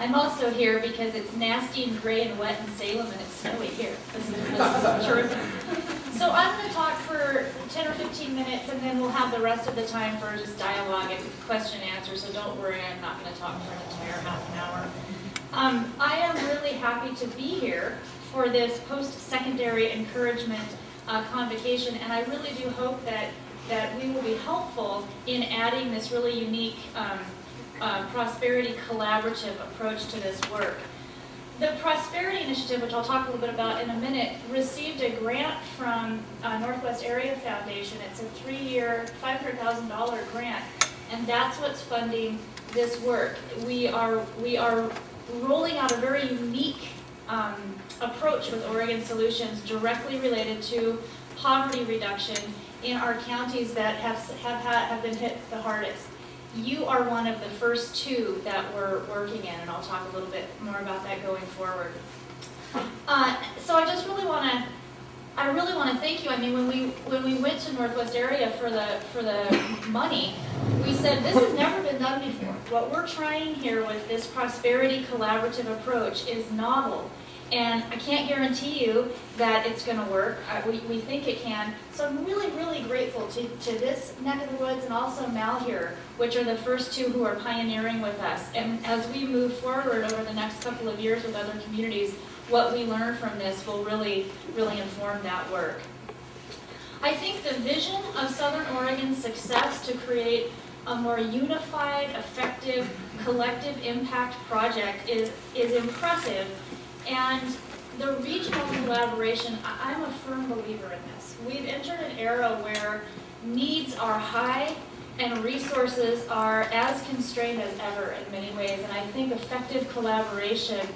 I'm also here because it's nasty and gray and wet in Salem and it's snowy here. This is terrific. So I'm going to talk for 10 or 15 minutes and then we'll have the rest of the time for just dialogue and question and answer, so don't worry, I'm not going to talk for an entire half an hour. I am really happy to be here for this post-secondary encouragement convocation, and I really do hope that we will be helpful in adding this really unique prosperity collaborative approach to this work. The Prosperity Initiative, which I'll talk a little bit about in a minute, received a grant from Northwest Area Foundation. It's a 3-year, $500,000 grant, and that's what's funding this work. We are rolling out a very unique approach with Oregon Solutions directly related to poverty reduction in our counties that have been hit the hardest. You are one of the first 2 that we're working in, and I'll talk a little bit more about that going forward. So I just really want to thank you. I mean, when we went to Northwest Area for the money, we said this has never been done before. What we're trying here with this prosperity collaborative approach is novel. And I can't guarantee you that it's going to work. We think it can. So I'm really, really grateful to this neck of the woods and also Malheur, which are the first 2 who are pioneering with us. And as we move forward over the next couple of years with other communities, what we learn from this will really, really inform that work. I think the vision of Southern Oregon's success to create a more unified, effective, collective impact project is impressive. And the regional collaboration, I'm a firm believer in this. We've entered an era where needs are high and resources are as constrained as ever in many ways. And I think effective collaboration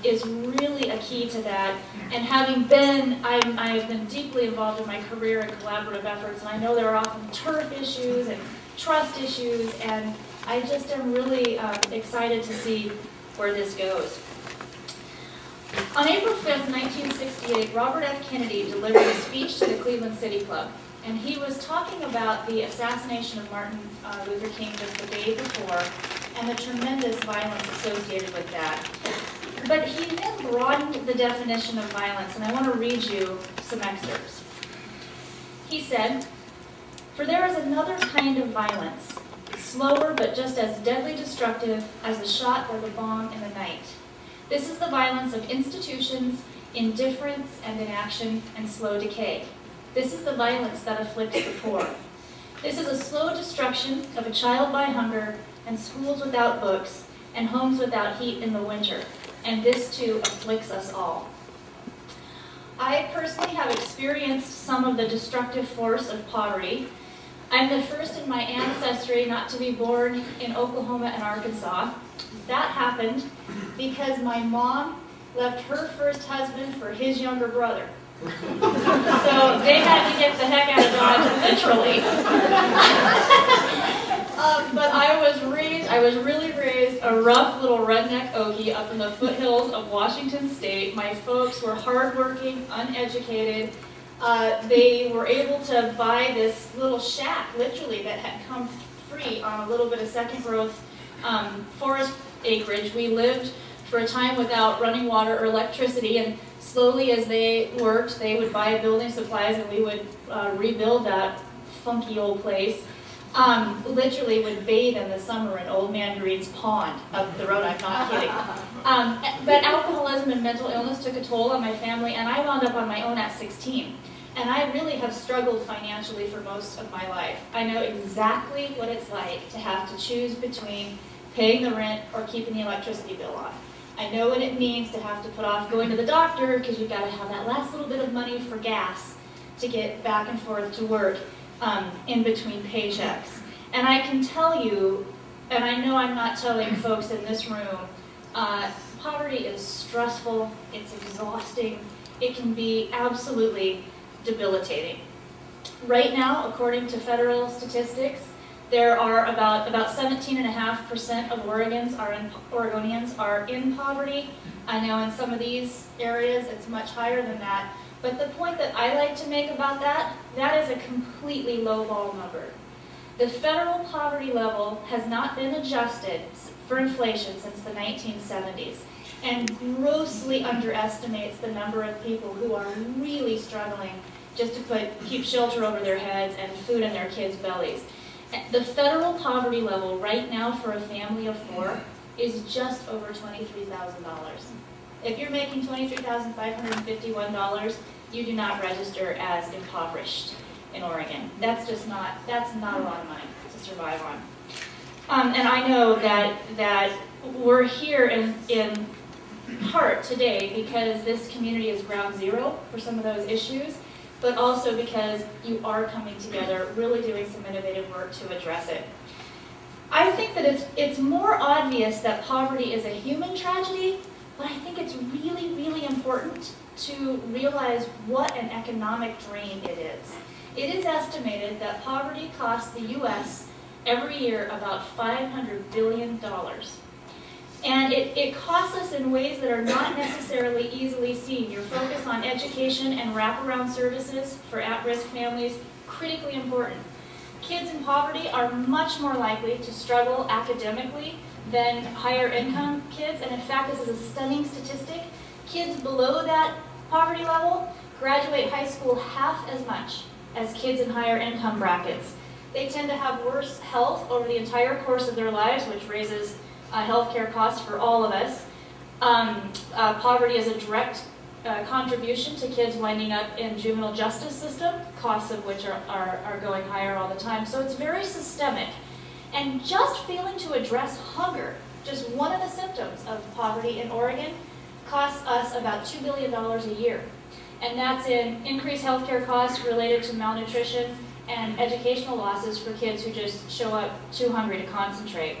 is really a key to that. And having been, I've been deeply involved in my career in collaborative efforts, and I know there are often turf issues and trust issues, and I just am really excited to see where this goes. On April 5th, 1968, Robert F. Kennedy delivered a speech to the Cleveland City Club, and he was talking about the assassination of Martin Luther King just the day before and the tremendous violence associated with that. But he then broadened the definition of violence, and I want to read you some excerpts. He said, "For there is another kind of violence, slower but just as deadly destructive as a shot or the bomb in the night. This is the violence of institutions, indifference and inaction, and slow decay. This is the violence that afflicts the poor. This is a slow destruction of a child by hunger, and schools without books, and homes without heat in the winter. And this too afflicts us all." I personally have experienced some of the destructive force of poverty. I'm the first in my ancestry not to be born in Oklahoma and Arkansas. That happened because my mom left her first husband for his younger brother. So they had to get the heck out of Dodge, literally. But I was really raised a rough little redneck Okie up in the foothills of Washington State. My folks were hardworking, uneducated. They were able to buy this little shack, literally, that had come free on a little bit of second growth forest acreage. We lived for a time without running water or electricity, and slowly as they worked, they would buy building supplies and we would rebuild that funky old place. Literally would bathe in the summer in Old Man Green's pond up the road, I'm not kidding. But alcoholism and mental illness took a toll on my family, and I wound up on my own at 16. And I really have struggled financially for most of my life. I know exactly what it's like to have to choose between paying the rent or keeping the electricity bill on. I know what it means to have to put off going to the doctor because you've got to have that last little bit of money for gas to get back and forth to work in between paychecks. And I can tell you, and I know I'm not telling folks in this room, poverty is stressful, it's exhausting, it can be absolutely debilitating. Right now, according to federal statistics, there are about 17.5% of Oregonians are in poverty. I know in some of these areas it's much higher than that. But the point that I like to make about that is a completely lowball number. The federal poverty level has not been adjusted for inflation since the 1970s and grossly underestimates the number of people who are really struggling just to keep shelter over their heads and food in their kids' bellies. The federal poverty level right now for a family of 4 is just over $23,000. If you're making $23,551, you do not register as impoverished in Oregon. That's not a lot of money to survive on. And I know that we're here in part today because this community is ground zero for some of those issues, but also because you are coming together, really doing some innovative work to address it. I think that it's more obvious that poverty is a human tragedy, but I think it's really, really important to realize what an economic drain it is. It is estimated that poverty costs the U.S. every year about $500 billion. And it costs us in ways that are not necessarily easily seen. Your focus on education and wraparound services for at-risk families, critically important. Kids in poverty are much more likely to struggle academically than higher income kids. And in fact, this is a stunning statistic. Kids below that poverty level graduate high school half as much as kids in higher income brackets. They tend to have worse health over the entire course of their lives, which raises healthcare costs for all of us. Poverty is a direct contribution to kids winding up in juvenile justice system, costs of which are going higher all the time. So it's very systemic. And just failing to address hunger, just one of the symptoms of poverty in Oregon, costs us about $2 billion a year. And that's in increased healthcare costs related to malnutrition and educational losses for kids who just show up too hungry to concentrate.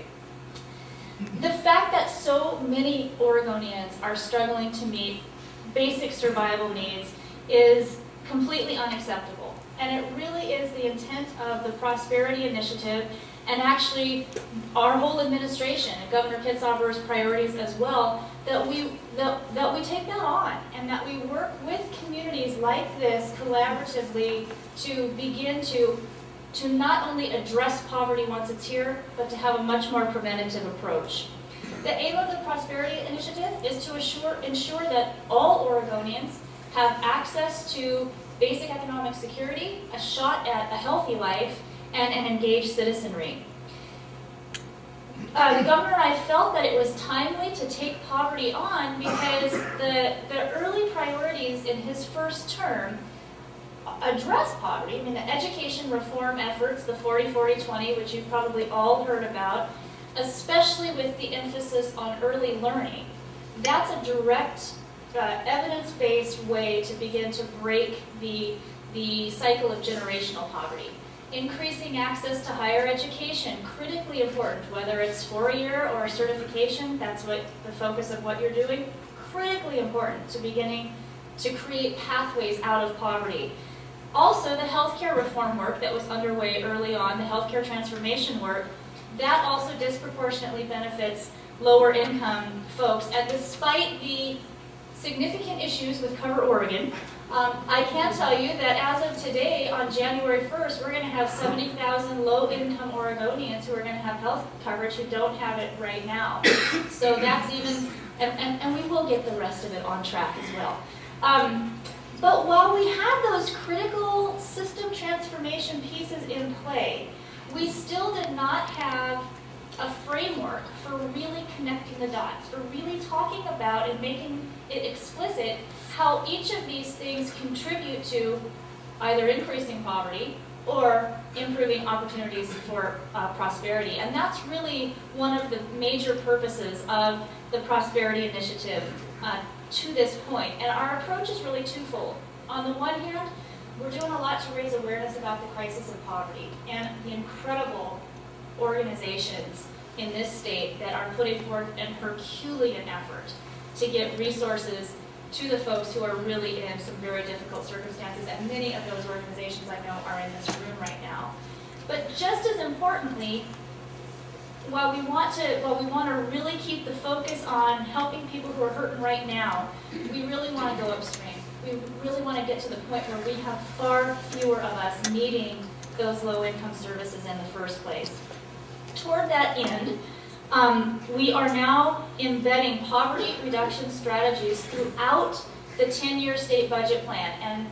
The fact that so many Oregonians are struggling to meet basic survival needs is completely unacceptable. And it really is the intent of the Prosperity Initiative and actually our whole administration and Governor Kitzhaber's priorities as well, that we take that on and that we work with communities like this collaboratively to begin to not only address poverty once it's here, but to have a much more preventative approach. The aim of the Prosperity Initiative is to ensure that all Oregonians have access to basic economic security, a shot at a healthy life, and an engaged citizenry. The governor and I felt that it was timely to take poverty on because the early priorities in his first term address poverty. I mean, the education reform efforts, the 40-40-20, which you've probably all heard about, especially with the emphasis on early learning. That's a direct, evidence-based way to begin to break the cycle of generational poverty. Increasing access to higher education, critically important, whether it's 4-year or certification, that's what the focus of what you're doing, critically important to beginning to create pathways out of poverty. Also, the healthcare reform work that was underway early on, the healthcare transformation work, that also disproportionately benefits lower income folks. And despite the significant issues with Cover Oregon, I can tell you that as of today, on January 1st, we're going to have 70,000 low-income Oregonians who are going to have health coverage who don't have it right now. So that's even, and we will get the rest of it on track as well. But while we have those critical system transformation pieces in play, we still did not have a framework for really connecting the dots, for really talking about and making it explicit how each of these things contribute to either increasing poverty or improving opportunities for prosperity. And that's really one of the major purposes of the Prosperity Initiative to this point. And our approach is really twofold. On the one hand, we're doing a lot to raise awareness about the crisis of poverty and the incredible organizations in this state that are putting forth an Herculean effort to get resources to the folks who are really in some very difficult circumstances, and many of those organizations I know are in this room right now. But just as importantly, while we want to really keep the focus on helping people who are hurting right now, we really want to go upstream. We really want to get to the point where we have far fewer of us needing those low-income services in the first place. Toward that end, we are now embedding poverty reduction strategies throughout the 10-year state budget plan. And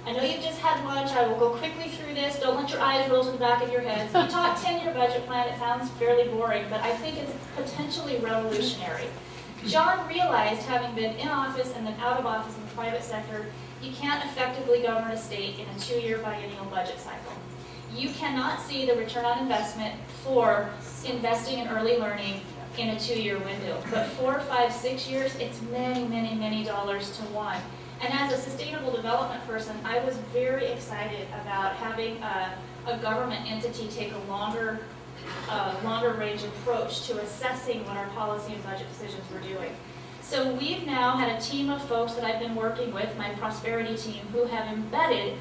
I know you've just had lunch. I will go quickly through this. Don't let your eyes roll to the back of your heads. We talk 10-year budget plan. It sounds fairly boring, but I think it's potentially revolutionary. John realized, having been in office and then out of office in the private sector, you can't effectively govern a state in a 2-year biennial budget cycle. You cannot see the return on investment for investing in early learning in a 2-year window. But 4, 5, 6 years, it's many, many, many dollars to one. And as a sustainable development person, I was very excited about having a government entity take a longer range approach to assessing what our policy and budget decisions were doing. So we've now had a team of folks that I've been working with, my prosperity team, who have embedded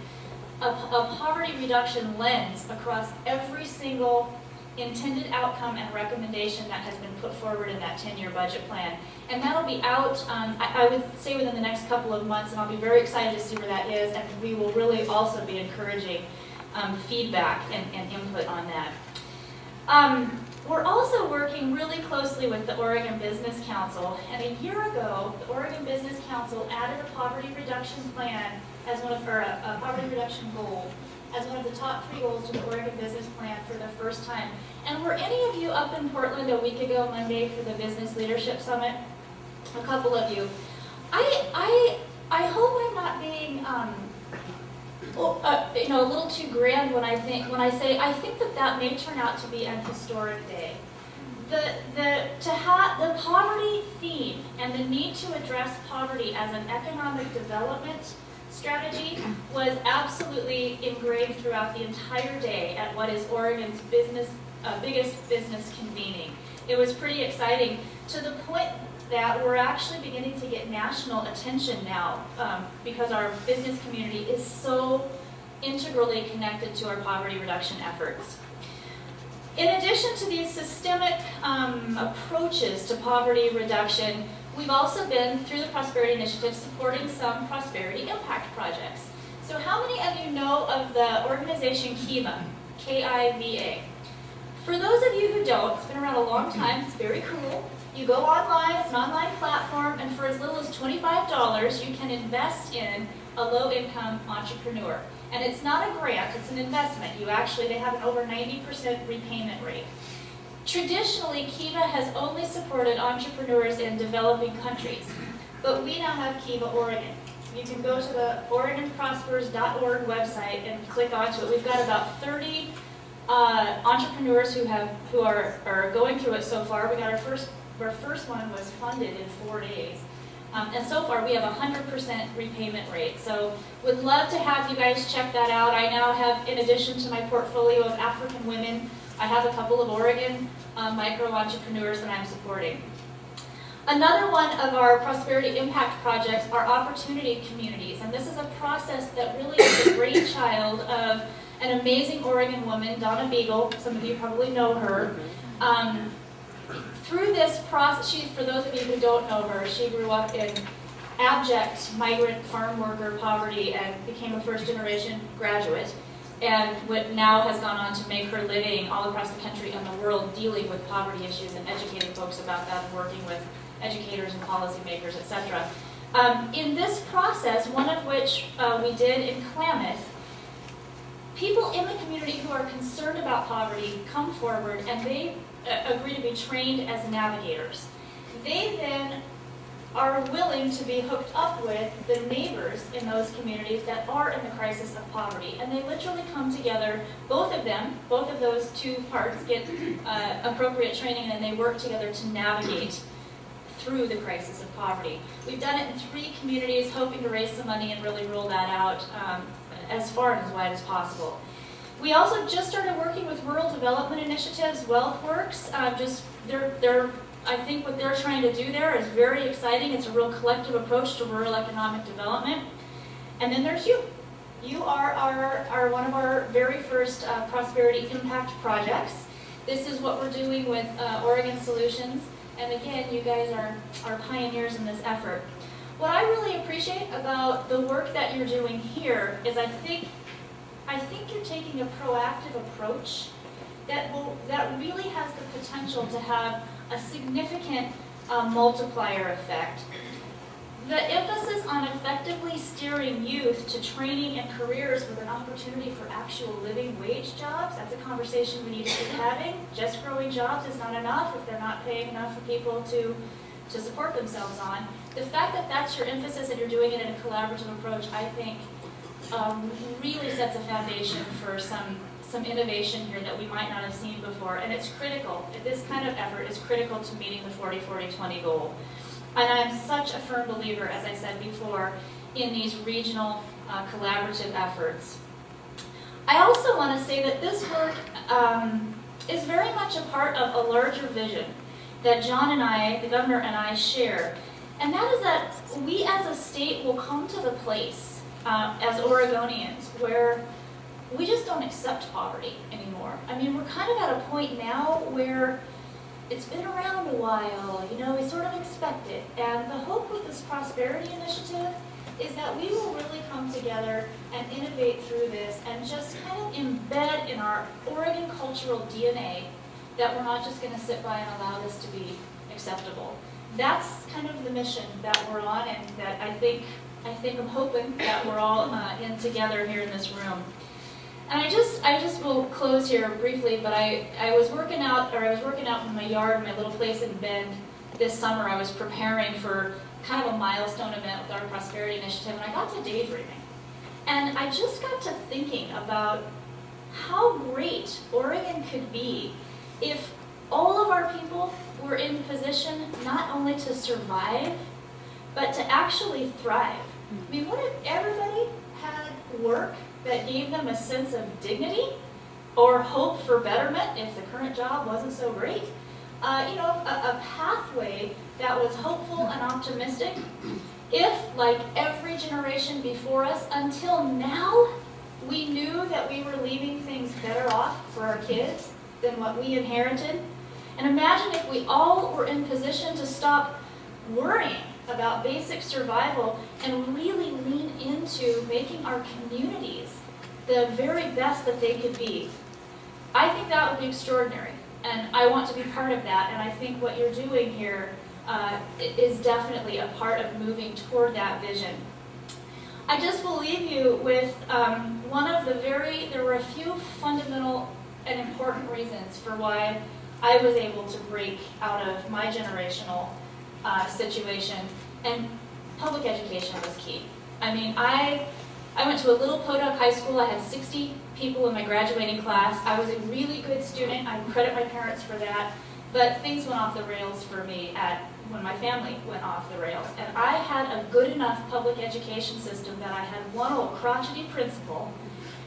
a poverty reduction lens across every single intended outcome and recommendation that has been put forward in that 10-year budget plan. And that'll be out, I would say, within the next couple of months, and I'll be very excited to see where that is, and we will really also be encouraging feedback and input on that. We're also working really closely with the Oregon Business Council, and a year ago, the Oregon Business Council added a poverty reduction plan as one of, or a poverty reduction goal as one of the top 3 goals to the Oregon Business Plan for the first time. And were any of you up in Portland a week ago Monday for the Business Leadership Summit? A couple of you. I hope I'm not being a little too grand when I say I think that may turn out to be an historic day. The poverty theme and the need to address poverty as an economic development strategy was absolutely ingrained throughout the entire day at what is Oregon's biggest business convening. It was pretty exciting, to the point that we're actually beginning to get national attention now because our business community is so integrally connected to our poverty reduction efforts. In addition to these systemic approaches to poverty reduction, we've also been, through the Prosperity Initiative, supporting some prosperity impact projects. So how many of you know of the organization Kiva, K-I-V-A? For those of you who don't, it's been around a long time, it's very cool. You go online, it's an online platform, and for as little as $25, you can invest in a low-income entrepreneur. And it's not a grant, it's an investment. They have an over 90% repayment rate. Traditionally, Kiva has only supported entrepreneurs in developing countries, but we now have Kiva Oregon. You can go to the OregonProspers.org website and click onto it. We've got about 30 entrepreneurs who are going through it so far. We got our first one was funded in 4 days. And so far we have a 100% repayment rate. So would love to have you guys check that out. I now have, in addition to my portfolio of African women, I have a couple of Oregon micro-entrepreneurs that I'm supporting. Another one of our prosperity impact projects are opportunity communities. And this is a process that really is the brainchild of an amazing Oregon woman, Donna Beagle. Some of you probably know her. Through this process, for those of you who don't know her, she grew up in abject migrant farm worker poverty and became a first-generation graduate, and now has gone on to make her living all across the country and the world dealing with poverty issues and educating folks about that and working with educators and policymakers, etc. In this process, one of which we did in Klamath, people in the community who are concerned about poverty come forward and they agree to be trained as navigators. They then are willing to be hooked up with the neighbors in those communities that are in the crisis of poverty. And they literally come together, both of those two parts get appropriate training, and they work together to navigate through the crisis of poverty. We've done it in 3 communities, hoping to raise some money and really roll that out as far and as wide as possible. We also just started working with rural development initiatives, WealthWorks. I think what they're trying to do there is very exciting. It's a real collective approach to rural economic development. And then there's you. You are one of our very first prosperity impact projects. This is what we're doing with Oregon Solutions. And again, you guys are pioneers in this effort. What I really appreciate about the work that you're doing here is I think I think you're taking a proactive approach that really has the potential to have a significant multiplier effect. The emphasis on effectively steering youth to training and careers with an opportunity for actual living wage jobs, that's a conversation we need to keep having. Just growing jobs is not enough if they're not paying enough for people to support themselves on. The fact that that's your emphasis and you're doing it in a collaborative approach, I think, really sets a foundation for some innovation here that we might not have seen before. And it's critical. This kind of effort is critical to meeting the 40-40-20 goal. And I'm such a firm believer, as I said before, in these regional collaborative efforts. I also want to say that this work is very much a part of a larger vision that John and I, the governor and I, share. And that is that we as a state will come to the place as Oregonians where we just don't accept poverty anymore. I mean, we're kind of at a point now where it's been around a while, you know, we sort of expect it. And the hope with this Prosperity Initiative is that we will really come together and innovate through this and just kind of embed in our Oregon cultural DNA that we're not just going to sit by and allow this to be acceptable. That's kind of the mission that we're on, and that I think I'm hoping that we're all in together here in this room. And I just will close here briefly, but I was working out in my yard, my little place in Bend this summer. I was preparing for kind of a milestone event with our Prosperity Initiative, and I got to daydreaming. And I just got to thinking about how great Oregon could be if all of our people were in position not only to survive, but to actually thrive. I mean, what if everybody had work that gave them a sense of dignity or hope for betterment if the current job wasn't so great? You know, a pathway that was hopeful and optimistic. If, like every generation before us, until now, we knew that we were leaving things better off for our kids than what we inherited. And imagine if we all were in position to stop worrying about basic survival and really lean into making our communities the very best that they could be. I think that would be extraordinary, and I want to be part of that, and I think what you're doing here is definitely a part of moving toward that vision. I just will leave you with there were a few fundamental and important reasons for why I was able to break out of my generational situation, and public education was key. I mean, I went to a little podunk high school. I had 60 people in my graduating class. I was a really good student. I credit my parents for that, but things went off the rails for me when my family went off the rails. And I had a good enough public education system that I had one old crotchety principal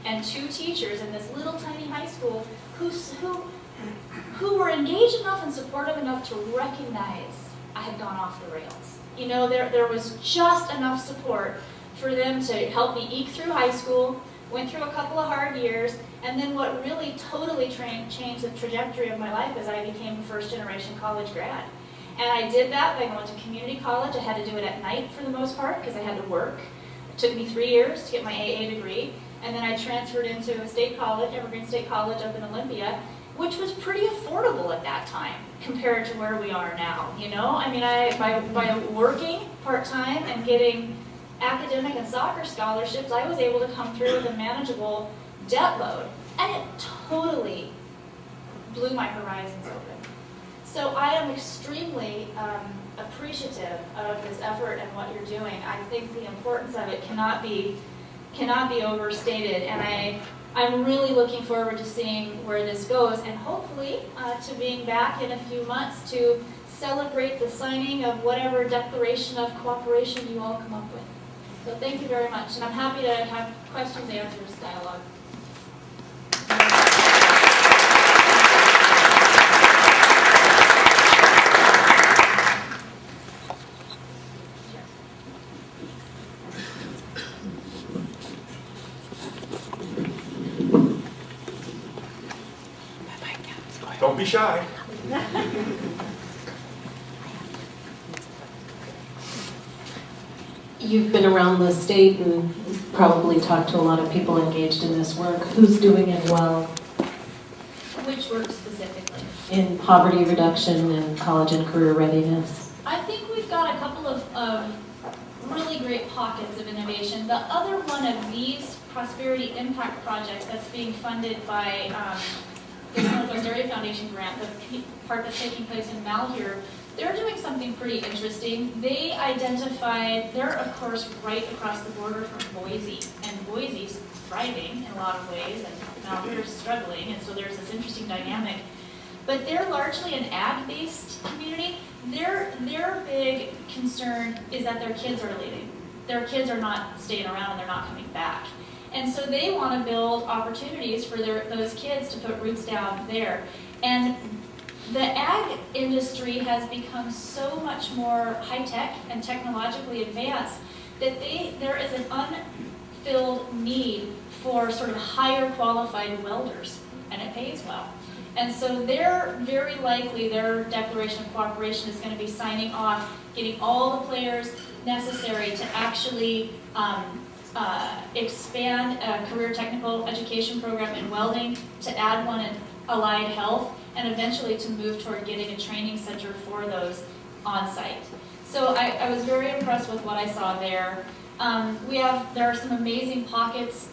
and two teachers in this little tiny high school who were engaged enough and supportive enough to recognize I had gone off the rails. You know, there was just enough support for them to help me eke through high school, went through a couple of hard years, and then what really totally changed the trajectory of my life is I became a first-generation college grad. And I did that by going to community college. I had to do it at night for the most part because I had to work. It took me 3 years to get my AA degree, and then I transferred into a state college, Evergreen State College up in Olympia, which was pretty affordable at that time compared to where we are now, you know? I mean, by working part-time and getting academic and soccer scholarships, I was able to come through with a manageable debt load, and it totally blew my horizons open. So I am extremely appreciative of this effort and what you're doing. I think the importance of it cannot be overstated, and I'm really looking forward to seeing where this goes, and hopefully to being back in a few months to celebrate the signing of whatever declaration of cooperation you all come up with. So thank you very much, and I'm happy to have questions, answers, dialogue. Don't be shy. you've been around the state and probably talked to a lot of people engaged in this work. Who's doing it well? Which work specifically? In poverty reduction and college and career readiness. I think we've got a couple of really great pockets of innovation. The other one of these prosperity impact projects that's being funded by the Northwest Area Foundation grant, the part that's taking place in Malheur, they're doing something pretty interesting. They identified, they're of course right across the border from Boise, and Boise's thriving in a lot of ways, and Malheur's struggling, and so there's this interesting dynamic. But they're largely an ag-based community. Their big concern is that their kids are leaving. Their kids are not staying around and they're not coming back. And so they want to build opportunities for those kids to put roots down there. And the ag industry has become so much more high-tech and technologically advanced that there is an unfilled need for sort of higher qualified welders, and it pays well. And so they're very likely, their declaration of cooperation is going to be signing off, getting all the players necessary to actually expand a career technical education program in welding, to add one in allied health, and eventually to move toward getting a training center for those on site. So I was very impressed with what I saw there. There are some amazing pockets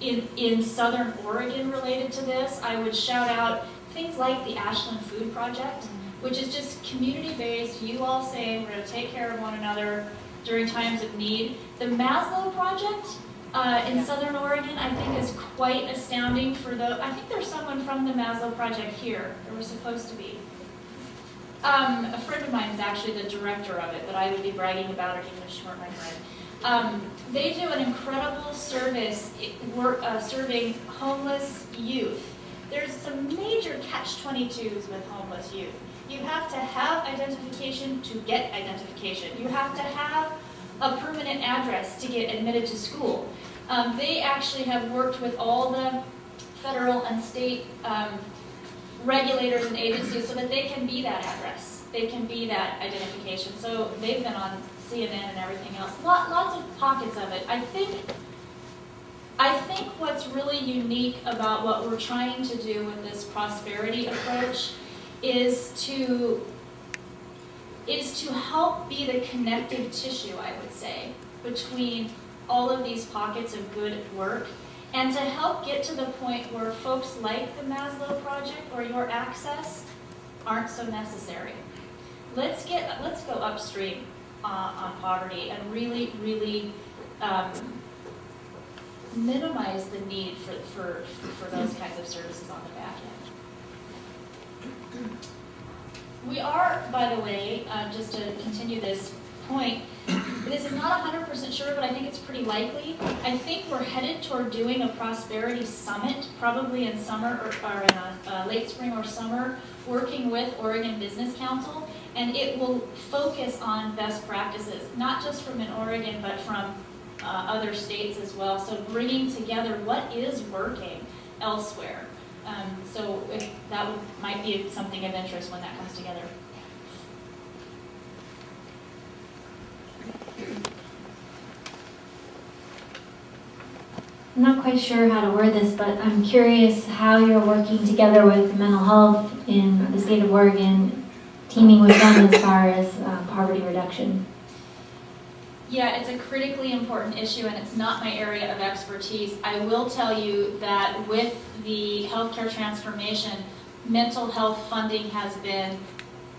in Southern Oregon related to this. I would shout out things like the Ashland Food Project, which is just community-based. You all say we're going to take care of one another during times of need. The Maslow Project in Southern Oregon, I think, is quite astounding for I think there's someone from the Maslow Project here. There was supposed to be. A friend of mine is actually the director of it, but I would be bragging about it even if she weren't my friend. They do an incredible service serving homeless youth. There's some major catch-22s with homeless youth. You have to have identification to get identification. You have to have a permanent address to get admitted to school. They actually have worked with all the federal and state regulators and agencies so that they can be that address. They can be that identification. So they've been on CNN and everything else. Lots of pockets of it. I think what's really unique about what we're trying to do with this prosperity approach is to help be the connective tissue, I would say, between all of these pockets of good work, and to help get to the point where folks like the Maslow Project or your access aren't so necessary. Let's go upstream on poverty and really, really minimize the need for those kinds of services on the back end. We are, by the way, just to continue this point, this is not 100% sure, but I think it's pretty likely. I think we're headed toward doing a prosperity summit, probably in summer or in a late spring or summer, working with Oregon Business Council, and it will focus on best practices, not just from in Oregon, but from other states as well. So bringing together what is working elsewhere. So might be something of interest when that comes together. I'm not quite sure how to word this, but I'm curious how you're working together with mental health in the state of Oregon, teaming with them as far as poverty reduction. Yeah, it's a critically important issue, and it's not my area of expertise. I will tell you that with the healthcare transformation, mental health funding has been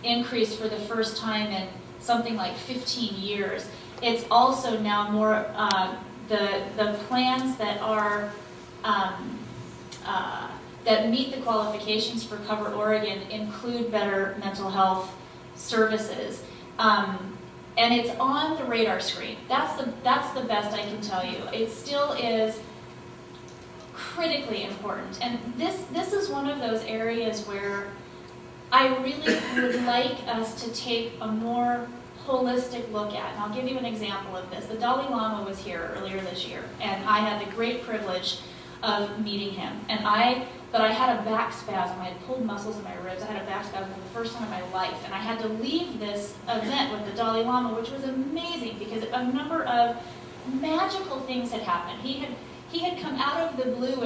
increased for the first time in something like 15 years. It's also now more, the plans that are, that meet the qualifications for Cover Oregon include better mental health services. And it's on the radar screen. That's the best I can tell you. It still is critically important. And this is one of those areas where I really would like us to take a more holistic look at. And I'll give you an example of this. The Dalai Lama was here earlier this year, and I had the great privilege of meeting him. And I but I had a back spasm. I had pulled muscles in my ribs. I had a back spasm for the first time in my life. And I had to leave this event with the Dalai Lama, which was amazing because a number of magical things had happened. He had come out of the blue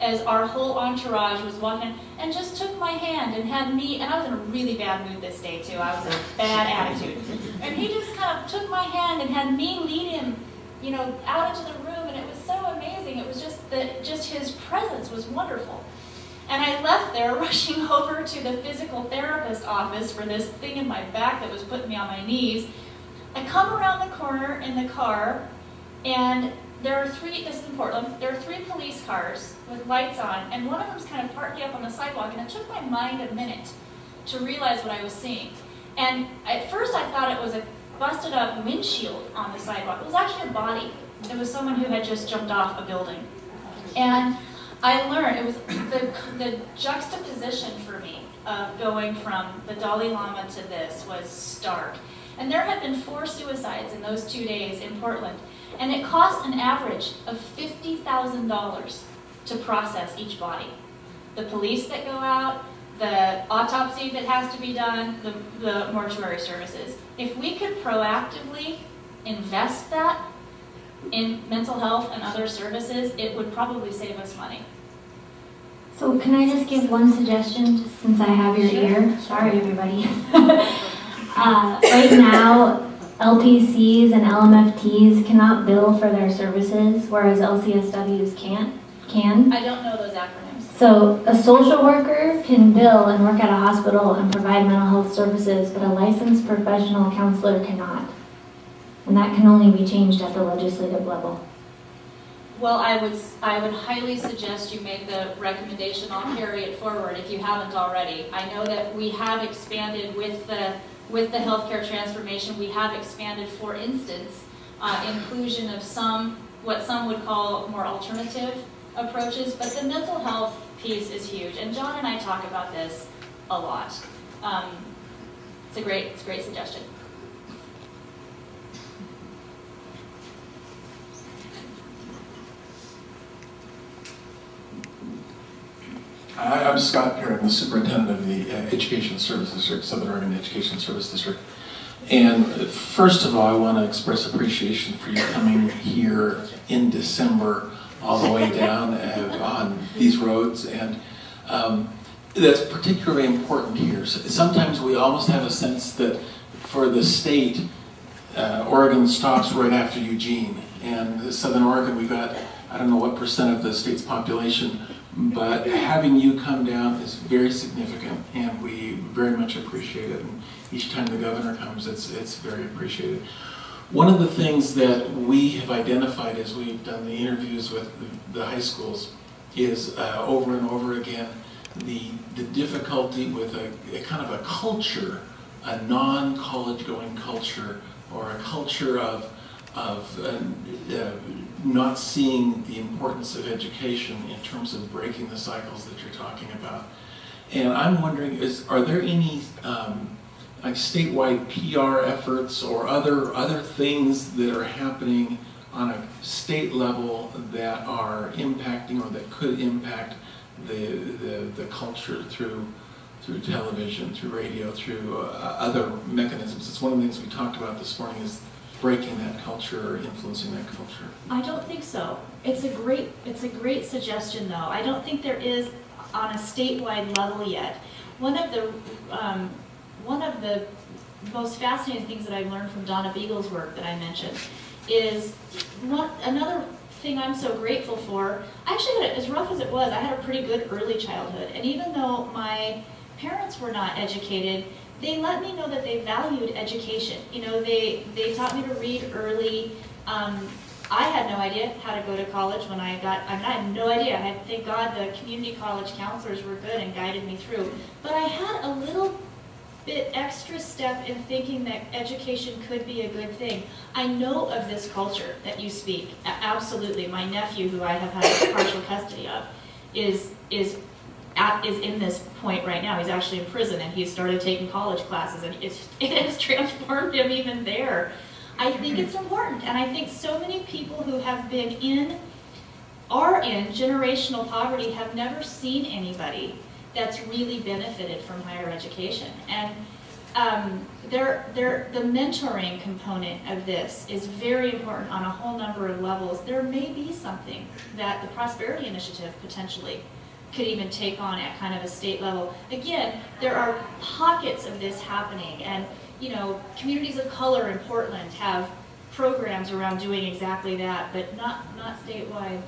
as our whole entourage was walking in and just took my hand and had me, and I was in a really bad mood this day too. I was in a bad attitude. And he just kind of took my hand and had me lead him, you know, out into the room, and it was so amazing. It was just his presence was wonderful. And I left there rushing over to the physical therapist office for this thing in my back that was putting me on my knees. I come around the corner in the car, and there are this is in Portland, there are 3 police cars with lights on, and one of them's kind of parked up on the sidewalk, and it took my mind a minute to realize what I was seeing. And at first I thought it was a busted up windshield on the sidewalk. It was actually a body. It was someone who had just jumped off a building. And I learned, it was the juxtaposition for me of going from the Dalai Lama to this was stark. And there had been 4 suicides in those 2 days in Portland. And it costs an average of $50,000 to process each body. The police that go out, the autopsy that has to be done, the mortuary services. If we could proactively invest that in mental health and other services, it would probably save us money. So can I just give one suggestion, just since I have your ear? Sorry, everybody. Right now, LPCs and LMFTs cannot bill for their services, whereas LCSWs can. I don't know those acronyms. So a social worker can bill and work at a hospital and provide mental health services, but a licensed professional counselor cannot. And that can only be changed at the legislative level. Well, I would highly suggest you make the recommendation. I'll carry it forward if you haven't already. I know that we have expanded with the healthcare transformation. We have expanded, for instance, inclusion of what some would call more alternative approaches, but the mental health piece is huge. And John and I talk about this a lot. It's a great suggestion. I'm Scott Perry. I'm the superintendent of the Education Service District, Southern Oregon Education Service District. And first of all, I want to express appreciation for you coming here in December all the way down on these roads. And that's particularly important here. So sometimes we almost have a sense that for the state, Oregon stops right after Eugene. And Southern Oregon, we've got, I don't know what % of the state's population, but having you come down is very significant, and we very much appreciate it. And each time the governor comes, it's very appreciated. One of the things that we have identified as we've done the interviews with the high schools is over and over again the difficulty with a kind of a culture, a non-college going culture, or a culture of not seeing the importance of education in terms of breaking the cycles that you're talking about. And I'm wondering, are there any like statewide PR efforts or other things that are happening on a state level that are impacting or that could impact the culture through television, through radio, through other mechanisms? It's one of the things we talked about this morning is breaking that culture or influencing that culture. I don't think so. It's a great suggestion, though. I don't think there is on a statewide level yet. One of the most fascinating things that I've learned from Donna Beagle's work that I mentioned is another thing I'm so grateful for. I actually had, as rough as it was, I had a pretty good early childhood, and even though my parents were not educated, they let me know that they valued education. You know, they taught me to read early. I had no idea how to go to college when I had no idea. Thank God the community college counselors were good and guided me through. But I had a little bit extra step in thinking that education could be a good thing. I know of this culture that you speak. Absolutely. My nephew, who I have had partial custody of, is in this point right now. He's actually in prison, and he's started taking college classes, and it has transformed him even there. I think it's important, and I think so many people who have been in are in generational poverty have never seen anybody that's really benefited from higher education. And the mentoring component of this is very important on a whole number of levels. There may be something that the Prosperity Initiative potentially could even take on at kind of a state level. Again, there are pockets of this happening, and you know, communities of color in Portland have programs around doing exactly that, but not statewide.